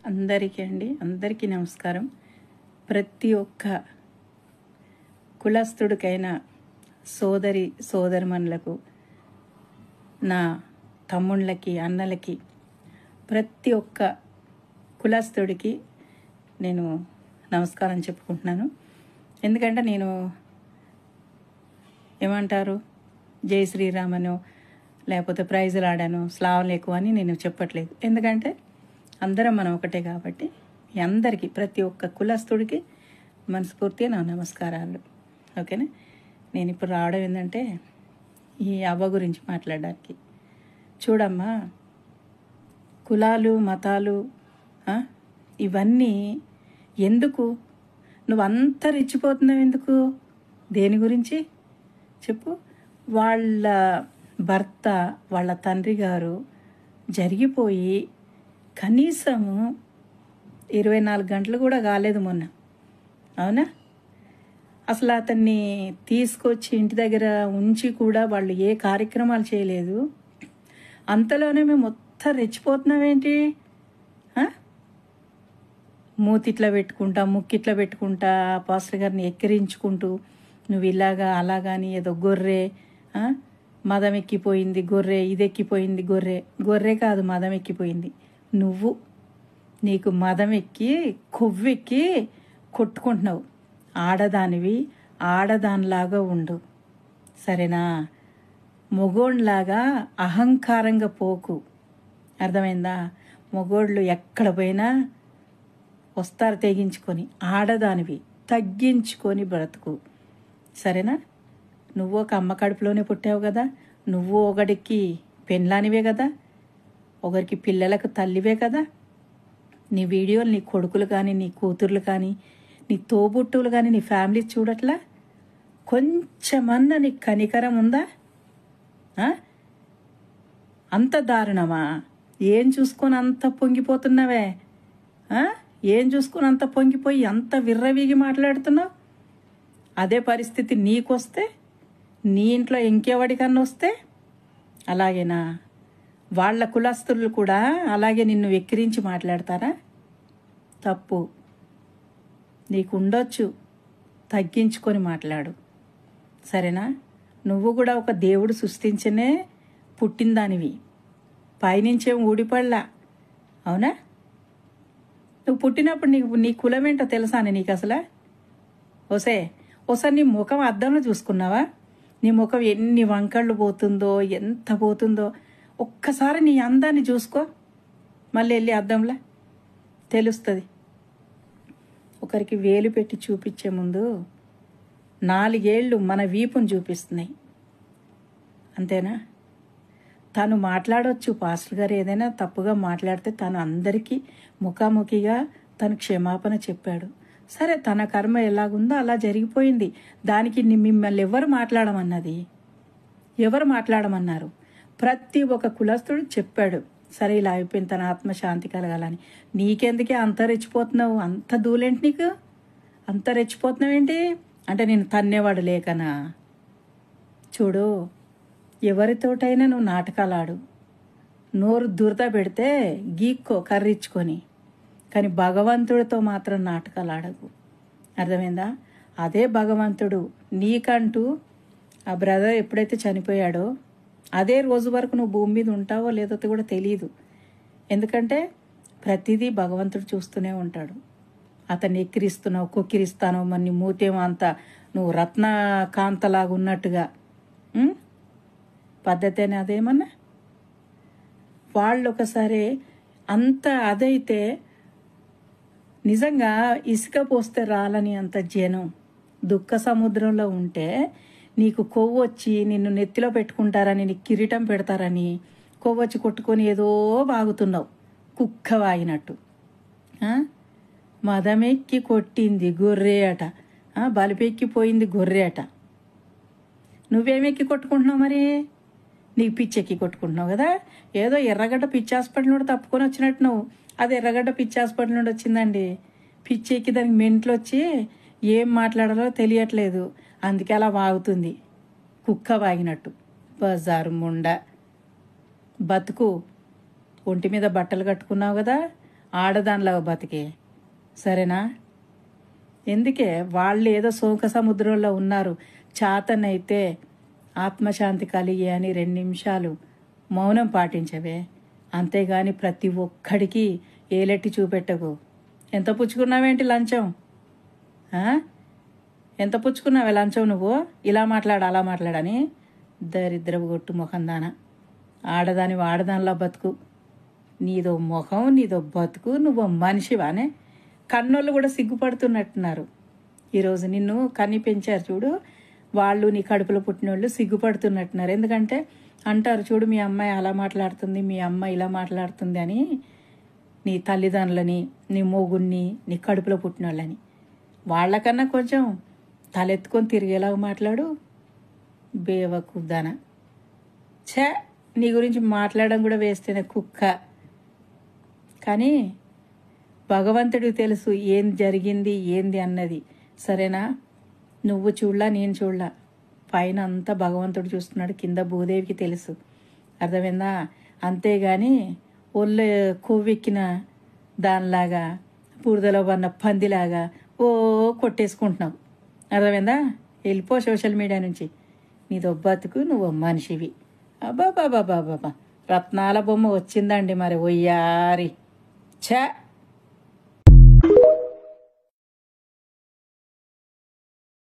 అందరికీ నమస్కారం. ప్రతి ఒక్క కులస్తుడికైనా సోదరిమణులకు, నా తమ్ముళ్ళకి, అన్నలకి, ప్రతి ఒక్క కులస్తుడికి నేను నమస్కారం చెప్పుకుంటున్నాను. ఎందుకంటే నేను ఏమంటారు, జై శ్రీరామనో లేకపోతే ప్రైజులు ఆడాను, స్లావం ఎక్కువ అని నేను చెప్పట్లేదు. ఎందుకంటే అందరం మనం ఒకటే కాబట్టి అందరికీ, ప్రతి ఒక్క కులస్తుడికి మనస్ఫూర్తిగా నా నమస్కారాలు. ఓకేనా? నేను ఇప్పుడు రావడం ఏంటంటే ఈ అవ్వ గురించి మాట్లాడడానికి. చూడమ్మా, కులాలు, మతాలు ఇవన్నీ ఎందుకు? నువ్వు అంత రెచ్చిపోతున్నావు ఎందుకు? దేని గురించి చెప్పు. వాళ్ళ భర్త, వాళ్ళ తండ్రి గారు జరిగిపోయి కనీసము 24 గంటలు కూడా కాలేదు మొన్న. అవునా? అసలు అతన్ని తీసుకొచ్చి ఇంటి దగ్గర ఉంచి కూడా వాళ్ళు ఏ కార్యక్రమాలు చేయలేదు. అంతలోనే మేము మొత్తం రెచ్చిపోతున్నామేంటి? మూతిట్లా పెట్టుకుంటా, ముక్కిట్లా పెట్టుకుంటా, పాస్టర్ గారిని ఎక్కిరించుకుంటూ నువ్వు ఇలాగా అలాగాని ఏదో గొర్రె, మదం ఎక్కిపోయింది గొర్రె, ఇది ఎక్కిపోయింది గొర్రె కాదు, మదం ఎక్కిపోయింది నువ్వు. నీకు మదం ఎక్కి కొవ్వెక్కి కొట్టుకుంటున్నావు. ఆడదానివి, ఆడదానిలాగా ఉండు, సరేనా? మొగోళ్ళలాగా అహంకారంగా పోకు, అర్థమైందా? మొగోళ్ళు ఎక్కడ పోయినా వస్తారు తెగించుకొని. ఆడదానివి, తగ్గించుకొని బ్రతుకు, సరేనా? నువ్వు ఒక అమ్మ కడుపులోనే పుట్టావు కదా, నువ్వు ఒకడికి పెళ్ళానివే కదా, ఒకరికి పిల్లలకు తల్లివే కదా. నీ వీడియోలు నీ కొడుకులు కానీ, నీ కూతుర్లు కానీ, నీ తోబుట్టువులు కానీ, నీ ఫ్యామిలీ చూడట్లా? కొంచెమన్నా నీ కనికరం ఉందా? అంత దారుణమా? ఏం చూసుకొని అంత పొంగిపోతున్నావే? ఏం చూసుకొని అంత పొంగిపోయి అంత విర్రవీగి మాట్లాడుతున్నావు? అదే పరిస్థితి నీకొస్తే, నీ ఇంట్లో ఇంకెవడికన్నా వస్తే అలాగేనా? వాళ్ళ కులస్తులు కూడా అలాగే నిన్ను వెక్కిరించి మాట్లాడతారా? తప్పు. నీకు ఉండొచ్చు, తగ్గించుకొని మాట్లాడు, సరేనా? నువ్వు కూడా ఒక దేవుడు సృష్టించనే పుట్టిందానివి, పైనుంచేం ఊడిపడలా. అవునా? నువ్వు పుట్టినప్పుడు నీ కులం ఏంటో తెలుసా నీకు అసలు? ఓసారి నీ ముఖం అద్దంలో చూసుకున్నావా? నీ ముఖం ఎన్ని వంకళ్ళు పోతుందో, ఎంత పోతుందో. ఒక్కసారి నీ అందాన్ని చూసుకో, మళ్ళీ వెళ్ళి అద్దంలా తెలుస్తుంది. ఒకరికి వేలు పెట్టి చూపించే ముందు 4 ఏళ్ళు మన వీపును చూపిస్తున్నాయి, అంతేనా? తను మాట్లాడవచ్చు, పాస్టర్ గారు ఏదైనా తప్పుగా మాట్లాడితే తను అందరికీ ముఖాముఖిగా తను క్షమాపణ చెప్పాడు. సరే, తన కర్మ ఎలాగుందో అలా జరిగిపోయింది. దానికి మిమ్మల్ని ఎవరు మాట్లాడమన్నారు? ప్రతి ఒక్క కులస్తుడు చెప్పాడు, సరే ఇలా అయిపోయింది, తన ఆత్మశాంతి కలగాలని. నీకెందుకే అంత రెచ్చిపోతున్నావు? అంత దూలేంటి నీకు? అంత రెచ్చిపోతున్నావేంటి? అంటే నేను తన్నేవాడు లేకనా? చూడు, ఎవరితోటైనా నువ్వు నాటకాలు ఆడు, నోరు దురద పెడితే గీక్కో కర్రిచ్చుకొని, కానీ భగవంతుడితో మాత్రం నాటకాలు ఆడకు, అర్థమైందా? అదే భగవంతుడు నీకంటూ ఆ బ్రదర్ ఎప్పుడైతే చనిపోయాడో అదే రోజు వరకు నువ్వు భూమి మీద ఉంటావో లేదో కూడా తెలియదు. ఎందుకంటే ప్రతిదీ భగవంతుడు చూస్తూనే ఉంటాడు. అతన్ని ఎక్కిరిస్తున్నావు, కొక్కిరిస్తాను, మరి నీ మూతేమో అంత నువ్వు రత్నకాంతలాగా ఉన్నట్టుగా పద్ధతి అని అదేమన్నా? వాళ్ళు ఒకసారి అంత అదైతే నిజంగా ఇసుక పోస్తే రాలని అంత జనం దుఃఖ సముద్రంలో ఉంటే నీకు కొవ్వొచ్చి నిన్ను నెత్తిలో పెట్టుకుంటారని, నీకు కిరీటం పెడతారని కొవ్వొచ్చి కొట్టుకొని ఏదో వాగుతున్నావు, కుక్క వాగినట్టు. మదమెక్కి కొట్టింది గొర్రె అట, బలిపెక్కిపోయింది గొర్రె అట. నువ్వేమెక్కి కొట్టుకుంటున్నావు మరి? నీకు పిచ్చెక్కి కొట్టుకుంటున్నావు కదా. ఏదో ఎర్రగడ్డ పిచ్చి హాస్పిటల్ నుండి తప్పుకొని వచ్చినట్టు నువ్వు. అది ఎర్రగడ్డ పిచ్చి హాస్పిటల్ నుండి వచ్చిందండి. పిచ్చెక్కి దానికి మెంట్లు వచ్చి ఏం మాట్లాడాలో తెలియట్లేదు, అందుకే అలా వాగుతుంది, కుక్క వాగినట్టు. బజారు ముండ బతుకు. ఒంటి మీద బట్టలు కట్టుకున్నావు కదా, ఆడదానిలాగా బతికే, సరేనా? ఎందుకే వాళ్ళు ఏదో శోక సముద్రంలో ఉన్నారు, చాతనైతే ఆత్మశాంతి కలిగి అని 2 నిమిషాలు మౌనం పాటించవే, అంతేగాని ప్రతి ఒక్కడికి ఏలెట్టి చూపెట్టకు. ఎంత పుచ్చుకున్నావేంటి లంచం? ఎంత పుచ్చుకున్నావే లంచం నువ్వు? ఇలా మాట్లాడు అలా మాట్లాడని. దరిద్రపు కొట్టు ముఖం దాన. ఆడదానిలా బతుకు. నీదో ముఖం, నీదో బతుకు, నువ్వు మనిషివానే. కన్నోళ్ళు కూడా సిగ్గుపడుతున్నట్టున్నారు. ఈరోజు నిన్ను కన్ని పెంచారు చూడు, వాళ్ళు నీ కడుపులో పుట్టినోళ్ళు సిగ్గుపడుతున్నట్టున్నారు. ఎందుకంటే అంటారు చూడు, మీ అమ్మాయి అలా మాట్లాడుతుంది, మీ అమ్మ ఇలా మాట్లాడుతుంది అని. నీ తల్లిదండ్రులని, నీ మొగుణ్ణి, నీ కడుపులో పుట్టినోళ్ళని. వాళ్ళకన్నా కొంచెం తలెత్తుకొని తిరిగేలాగా మాట్లాడు. బేవకూదానా. ఛే, నీ గురించి మాట్లాడడం కూడా వేస్తేనే కుక్క. కానీ భగవంతుడికి తెలుసు ఏం జరిగింది ఏంది అన్నది, సరేనా? నువ్వు చూడలా, నేను చూడలా, పైన అంతా భగవంతుడు చూస్తున్నాడు, కింద భూదేవికి తెలుసు. అర్థమైందా? అంతేగాని ఒళ్ళు కొవ్వెక్కిన దానిలాగా, బురదలో పన్న పందిలాగా కొట్టేసుకుంటున్నావు. అర్థమైందా? వెళ్ళిపో సోషల్ మీడియా నుంచి. నీదో బతుకు, నువ్వు మనిషివి. అబ్బాబాబాబాబా, రత్నాల బొమ్మ వచ్చిందండి మరి, ఒయ్యారి. ఛా.